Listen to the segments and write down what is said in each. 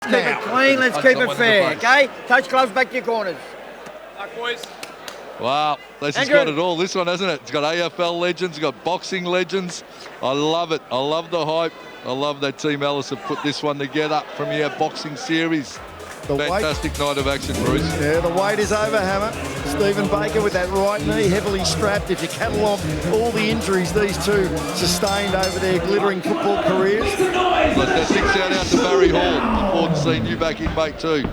Keep it clean, let's keep it fair, okay? Touch gloves back to your corners. Back, boys. Wow, this has got it all, this one, hasn't it? It's got AFL legends, it's got boxing legends. I love it. I love the hype. I love that Team Alice have put this one together from your boxing series. Fantastic night of action, Bruce. Yeah, the weight is over, Hammer. Stephen Baker with that right knee heavily strapped. If you catalogue all the injuries these two sustained over their glittering football careers. Look, that big shout out to Barry Hall. Important to see you back in, mate, too.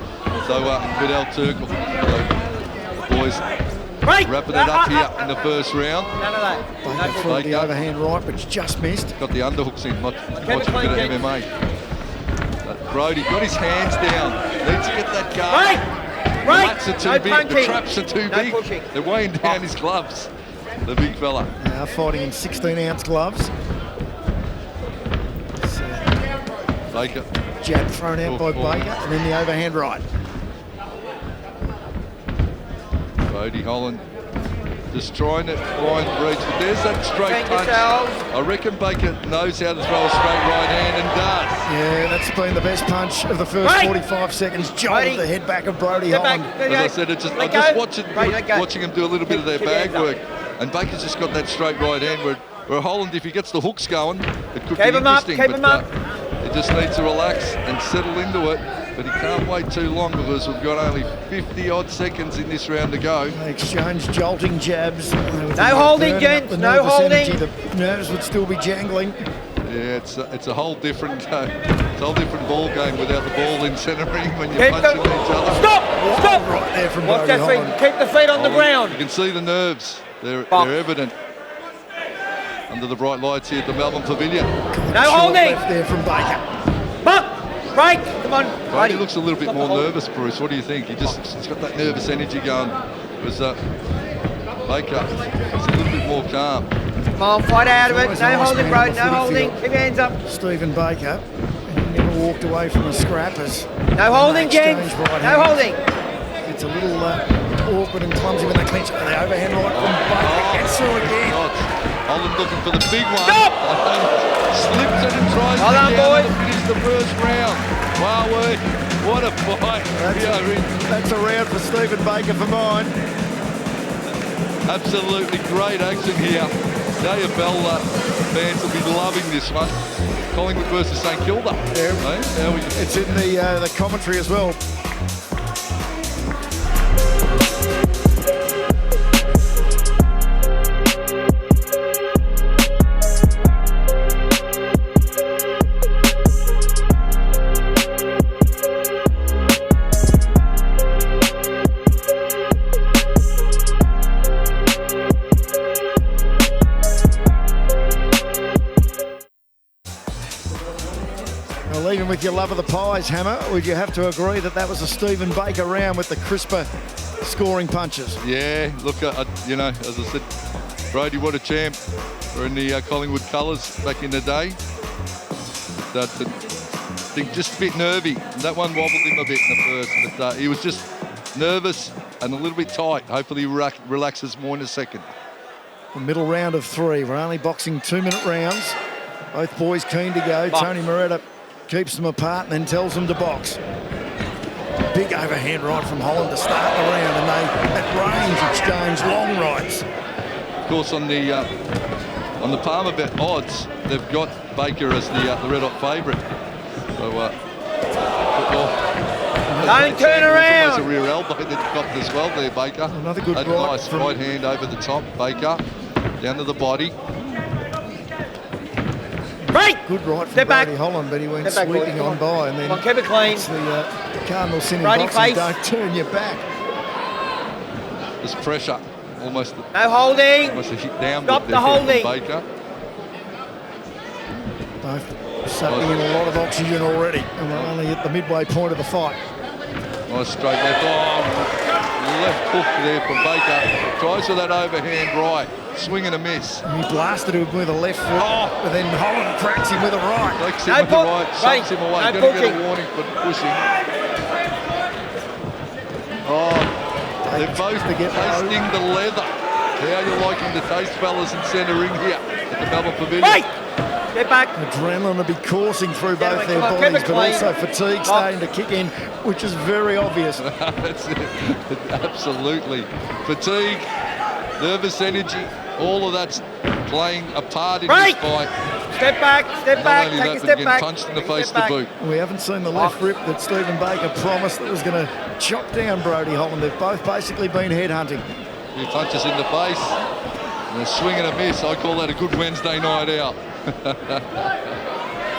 So, Vidal Turkle. So, boys, wrapping it up here in the first round. None of that. Baker threw the overhand right, but just missed. Got the underhooks in. Watching a bit of MMA. Brodie got his hands down. Needs to get that guard. The lats are too big. The traps are too big. Pushing. They're weighing down his gloves. The big fella. Now fighting in 16-ounce gloves. Baker. Jab thrown out by Baker, and then the overhand right. Brodie, Holland. Just trying to find reach, but there's that straight punch. I reckon Baker knows how to throw a straight right hand and does. Yeah, that's been the best punch of the first 45 seconds. Jolted the head back of Brodie Holland. As I said, I'm just watching him do a little bit of their bag work, and Baker's just got that straight right hand where Holland, if he gets the hooks going, it could be interesting. Keep him up. He just needs to relax and settle into it. But he can't wait too long because we've got only 50-odd seconds in this round to go. They exchange jolting jabs. No holding, gents. No holding. The nerves would still be jangling. Yeah, it's a whole different ball game without the ball in centering when you're punching each other. Stop! Right there from Watch Brodie that feet. Holland. Keep the feet on the ground. You can see the nerves. They're evident under the bright lights here at the Melbourne Pavilion. No holding. Left there from Baker. Buck! Break! Come on. Brodie looks a little bit more nervous, Bruce. What do you think? He's got that nervous energy going. Because Baker is a little bit more calm. Come on, fight out of it. No holding, bro. No holding. Keep your hands up. Stephen Baker. And he never walked away from a scrappers. No holding, gents. No holding. It's a little awkward and clumsy when they clinch. The overhand right from Baker. Gets through again. Holland looking for the big one. Stop! Slips it and tries to finish the first round. Wow, what a fight. That's a round for Stephen Baker for mine. Absolutely great action here. The AFL fans will be loving this one. Collingwood versus St Kilda. It's in the commentary as well. Even with your love of the pies, Hammer, would you have to agree that that was a Stephen Baker round with the crisper scoring punches? Yeah, look, as I said, Brodie, what a champ. We're in the Collingwood colours back in the day. I think just a bit nervy. That one wobbled him a bit in the first, but he was just nervous and a little bit tight. Hopefully he relaxes more in a second. The middle round of 3. We're only boxing 2-minute rounds. Both boys keen to go. Tony Moretta keeps them apart and then tells them to box. Big overhand right from Holland to start the round, and they at range exchange long rights. Of course, on the Palmer bet odds, they've got Baker as the red hot favourite. So don't turn around. There's a rear elbow that got as well there, Baker. Another good nice right hand over the top, Baker down to the body. Good right from Brodie Holland, but he went sweeping on by, and then keep it clean. The Cardinal sin in boxing, don't turn your back. There's pressure, almost. No holding. Almost a hit down. Stop the holding. Baker. Both sucking in a lot of oxygen already, and we're only at the midway point of the fight. Nice straight left. Left hook there from Baker. Tries for that overhand right. Swing and a miss. And he blasted him with a left foot, but then Holland cracks him with a right. Breaks him with the right, shoves him away. Going to get a warning for pushing. They're both tasting the leather. How are you liking the taste, fellas, in centre ring here at the Melbourne Pavilion? Step back. Adrenaline will be coursing through Yeah, both mate, their come on, keep bodies, it but clean. also fatigue starting to kick in, which is very obvious. That's it. Absolutely. Fatigue, nervous energy, all of that's playing a part in Break. this fight. Step back. Step Not back. only Take that, a but step getting back. punched in the Take a face step to back. boot. We haven't seen the left rip that Stephen Baker promised that was going to chop down Brodie Holland. They've both basically been headhunting. A few punches in the face, and a swing and a miss. I call that a good Wednesday night out.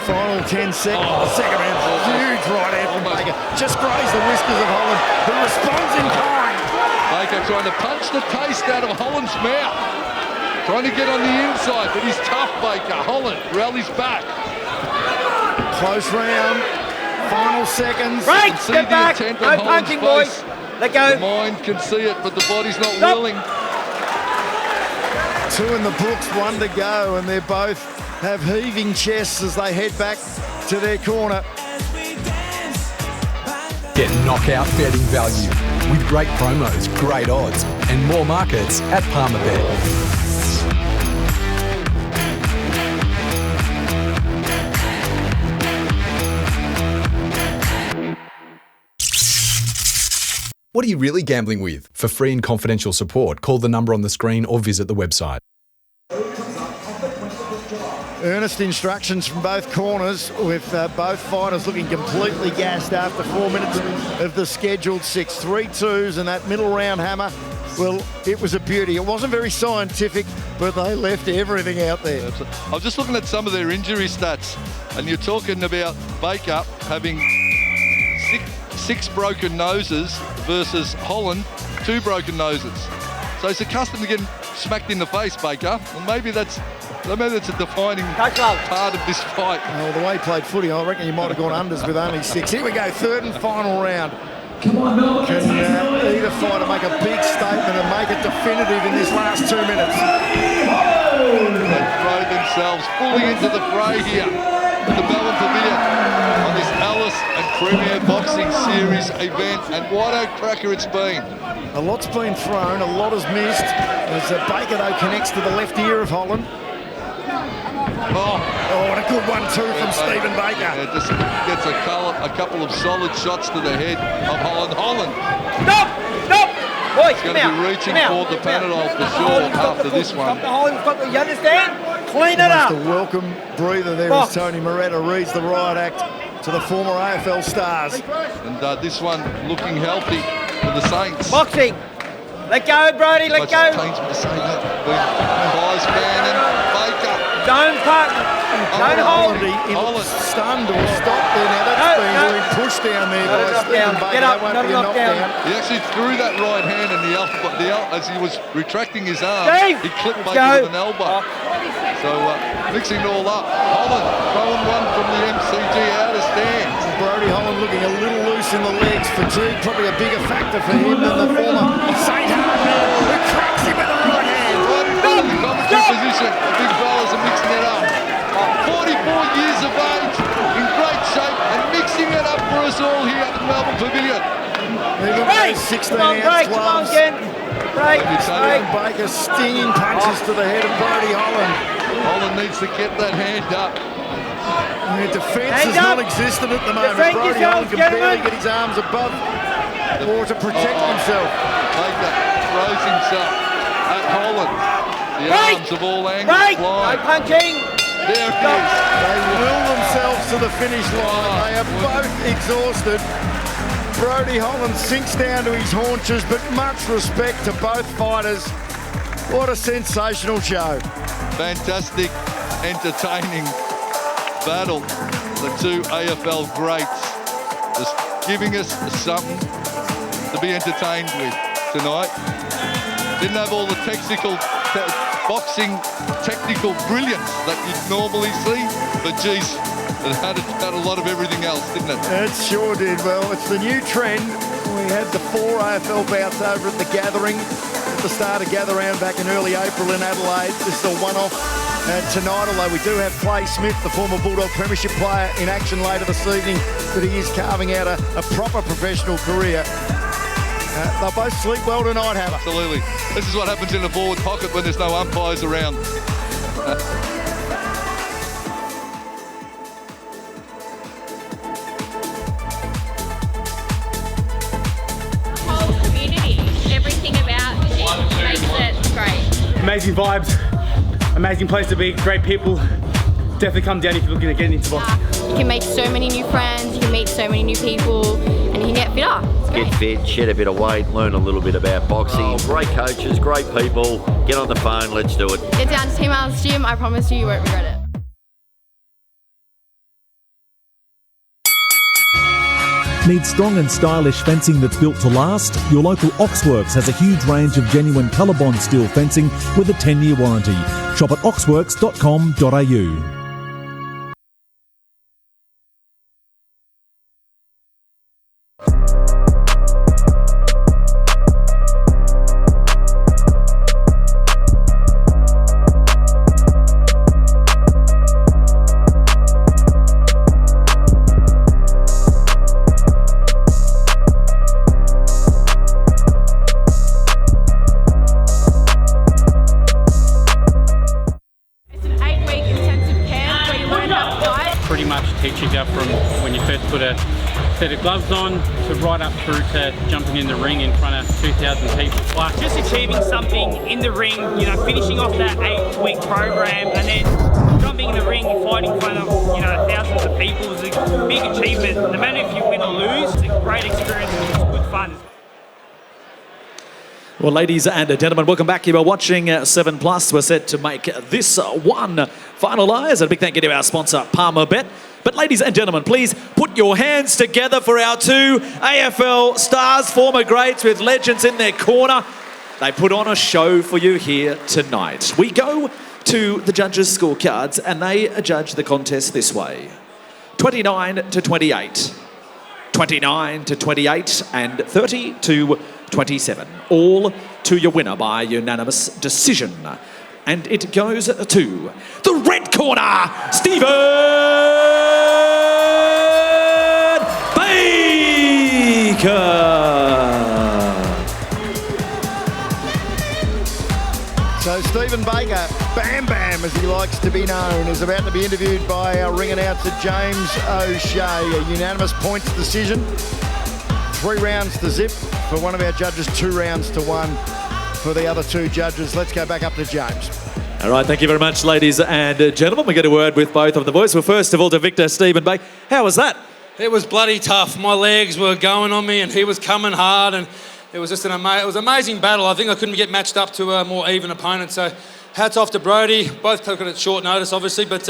Final 10 seconds. Second round, huge right hand from Baker. Just grazed the whiskers of Holland, who responds in kind. Baker trying to punch the taste out of Holland's mouth. Trying to get on the inside, but he's tough, Baker. Holland rallies back. Close round. Final seconds. Break. You can see Step the back. intent No on Holland's punching, face. boys. Let The go. mind can see it, but the body's not Stop. willing. 2 in the books, 1 to go, and they both have heaving chests as they head back to their corner. Get knockout betting value with great promos, great odds, and more markets at Palmer Bet. What are you really gambling with? For free and confidential support, call the number on the screen or visit the website. Earnest instructions from both corners, with both fighters looking completely gassed after 4 minutes of the scheduled 6. 3 twos and that middle round hammer, well, it was a beauty. It wasn't very scientific, but they left everything out there. I was just looking at some of their injury stats, and you're talking about Baker having six broken noses versus Holland, 2 broken noses. So he's accustomed to getting smacked in the face, Baker. Well, maybe that's a defining part of this fight. Well, the way he played footy, I reckon he might have gone unders with only 6. Here we go, third and final round. Can either fighter make a big statement and make it definitive in this last 2 minutes? They throw themselves fully into the fray here at the Melbourne Pavilion on this Alice and Premier Boxing Series event, and what a cracker it's been. A lot's been thrown, a lot is missed. As Baker, though, connects to the left ear of Holland. Oh, and a good one too from Stephen Baker. Yeah, just gets a couple of solid shots to the head of Holland. Stop! Stop! Boys, He's going to be reaching for the Panadol for sure after this one. Stop the Holland. Stop the, you understand? Clean it up. Just a welcome breather there as Tony Moretta reads the riot act to the former AFL stars. And this one looking healthy for the Saints. Boxing. Let go, Brodie. Let go. It pains me to say that. Buys Bannon, Baker. Don't puck. Don't hold. Holland. Stunned or stopped there. Now that's being pushed down there by Stephen Baker. Get up, That won't not be a a knockdown. knockdown. He actually threw that right hand, and as he was retracting his arm, Dave, he clipped let's Baker go. with an elbow. So mixing it all up. Holland throwing one from the MCG out of stands. Brodie Holland looking a little loose in the legs. Fatigue probably a bigger factor for him than the former St. Hardman, who cracks him with the right hand. Right in front of the commentary position. The big fellas are mixing it up. 44 years of age, in great shape, and mixing it up for us all here at the Melbourne Pavilion. Even Break. those 16 Come on, ounce break. Come on, gloves. Ken. Break. Stephen Baker stinging punches to the head of Brodie Holland. Holland needs to get that hand up. Their defence Hands is up. non-existent at the moment. Defend Brodie yourselves, Holland can barely gentlemen. get his arms above or to protect himself. Baker throws himself at Holland. The Break. arms of all angles Break. No flying. punching. There it is. They will themselves to the finish line. They are both exhausted. Brodie Holland sinks down to his haunches, but much respect to both fighters. What a sensational show. Fantastic, entertaining battle. The 2 AFL greats just giving us something to be entertained with tonight. Didn't have all the boxing technical brilliance that you'd normally see, but geez, it had a lot of everything else, didn't it? It sure did. Well, it's the new trend. We had the 4 AFL bouts over at the Gathering at the start of Gather Round back in early April in Adelaide. This is a one-off tonight, although we do have Clay Smith, the former Bulldog Premiership player, in action later this evening, but he is carving out a proper professional career. They'll both sleep well tonight, Hammer. Absolutely. This is what happens in the forward pocket when there's no umpires around. amazing vibes, amazing place to be, great people. Definitely come down if you're looking to get into boxing. You can make so many new friends, you can meet so many new people, and you can get fitter. It's great. Get fit, shed a bit of weight, learn a little bit about boxing. Great coaches, great people. Get on the phone, let's do it. Get down to Team Alice Gym, I promise you won't regret it. Need strong and stylish fencing that's built to last? Your local Oxworks has a huge range of genuine Colorbond steel fencing with a 10-year warranty. Shop at oxworks.com.au. Teaches you from when you first put a set of gloves on to right up through to jumping in the ring in front of 2,000 people. Like just achieving something in the ring, you know, finishing off that 8-week program and then jumping in the ring and fighting in front of, you know, thousands of people is a big achievement. No matter if you win or lose, it's a great experience and it's good fun. Well, ladies and gentlemen, welcome back. You are watching 7+. We're set to make this one finalise. A big thank you to our sponsor, Palmer Bet. But ladies and gentlemen, please put your hands together for our two AFL stars, former greats with legends in their corner. They put on a show for you here tonight. We go to the judges' scorecards and they judge the contest this way. 29-28, 29-28 and 30-27. All to your winner by unanimous decision. And it goes to the red corner, Stephen Baker. So Stephen Baker, Bam Bam as he likes to be known, is about to be interviewed by our ring announcer James O'Shea. A unanimous points decision. 3 rounds to zip for one of our judges, 2 rounds to 1 for the other 2 judges. Let's go back up to James. All right, thank you very much, ladies and gentlemen. We get a word with both of the boys. Well, first of all, to Victor Stephen Baker. How was that? It was bloody tough. My legs were going on me and he was coming hard and it was just it was an amazing battle. I think I couldn't get matched up to a more even opponent. So hats off to Brodie. Both took it at short notice, obviously, but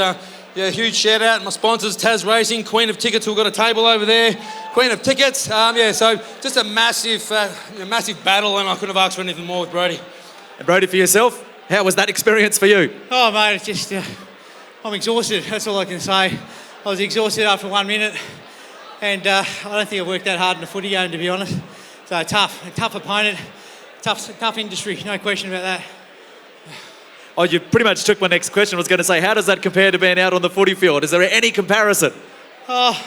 yeah, huge shout out. My sponsors, Taz Racing, Queen of Tickets, who've got a table over there. Queen of Tickets. Yeah, so just a massive battle and I couldn't have asked for anything more with Brodie. And Brodie, for yourself, how was that experience for you? Oh, mate, it's just, I'm exhausted. That's all I can say. I was exhausted after 1 minute and I don't think I worked that hard in a footy game, to be honest. So tough, a tough opponent, tough industry, no question about that. Oh, you pretty much took my next question. I was going to say, how does that compare to being out on the footy field? Is there any comparison? Oh,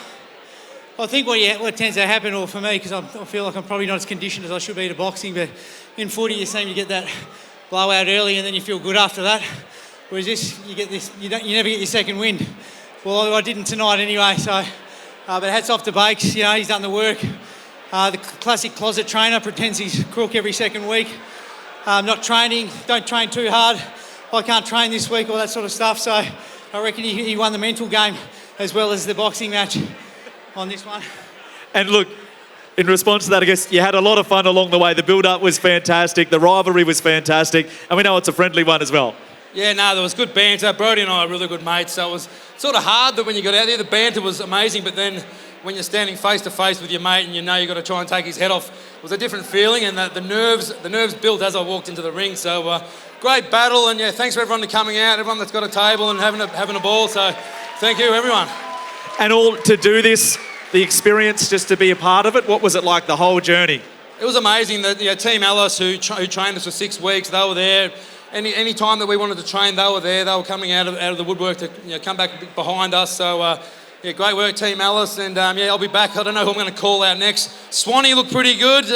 I think what tends to happen, or for me, because I feel like I'm probably not as conditioned as I should be to boxing, but in footy you seem to get that blowout early and then you feel good after that. Whereas this, you never get your second wind. Well, I didn't tonight anyway, so, but hats off to Bakes, you know, he's done the work. The classic closet trainer, pretends he's crook every second week. Not training, don't train too hard. I can't train this week, all that sort of stuff. So I reckon he won the mental game as well as the boxing match on this one. And look, in response to that, I guess you had a lot of fun along the way. The build-up was fantastic. The rivalry was fantastic. And we know it's a friendly one as well. Yeah, no, there was good banter. Brodie and I are really good mates. So it was sort of hard that when you got out there, the banter was amazing. But then when you're standing face-to-face with your mate and you know you've got to try and take his head off, it was a different feeling. And the nerves built as I walked into the ring. So great battle. And yeah, thanks for everyone for coming out, everyone that's got a table and having a ball. So thank you, everyone. And all to do this, the experience just to be a part of it, what was it like, the whole journey? It was amazing. That Team Alice, who trained us for 6 weeks, they were there. Any time that we wanted to train, they were there. They were coming out of the woodwork to come back behind us. So yeah, great work, Team Alice. And yeah, I'll be back. I don't know who I'm going to call out next. Swanee looked pretty good.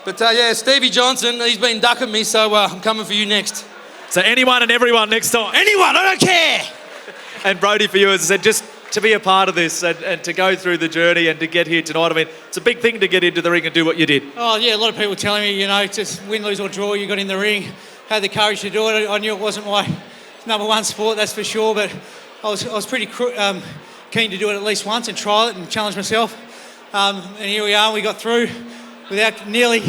But yeah, Stevie Johnson, he's been ducking me. So I'm coming for you next. So anyone and everyone next time. Anyone, I don't care. And Brodie, for you, as I said, just to be a part of this and to go through the journey and to get here tonight. I mean, it's a big thing to get into the ring and do what you did. Oh, yeah, a lot of people telling me, you know, just win, lose or draw, you got in the ring. had the courage to do it. I knew it wasn't my number one sport, that's for sure, but I was pretty keen to do it at least once and try it and challenge myself. And here we are, we got through without nearly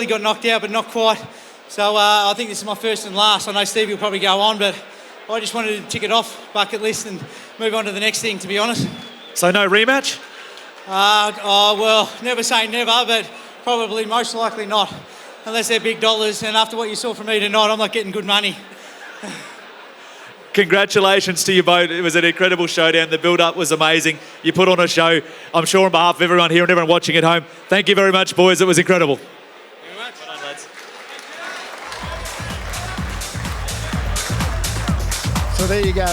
got knocked out, but not quite. So I think this is my first and last. I know Stevie will probably go on, but I just wanted to tick it off bucket list and move on to the next thing, to be honest. So no rematch? Well, never say never, but probably most likely not, unless they're big dollars. And after what you saw from me tonight, I'm not getting good money. Congratulations to you both. It was an incredible showdown. The build-up was amazing. You put on a show. I'm sure on behalf of everyone here and everyone watching at home, thank you very much, boys. It was incredible. So there you go.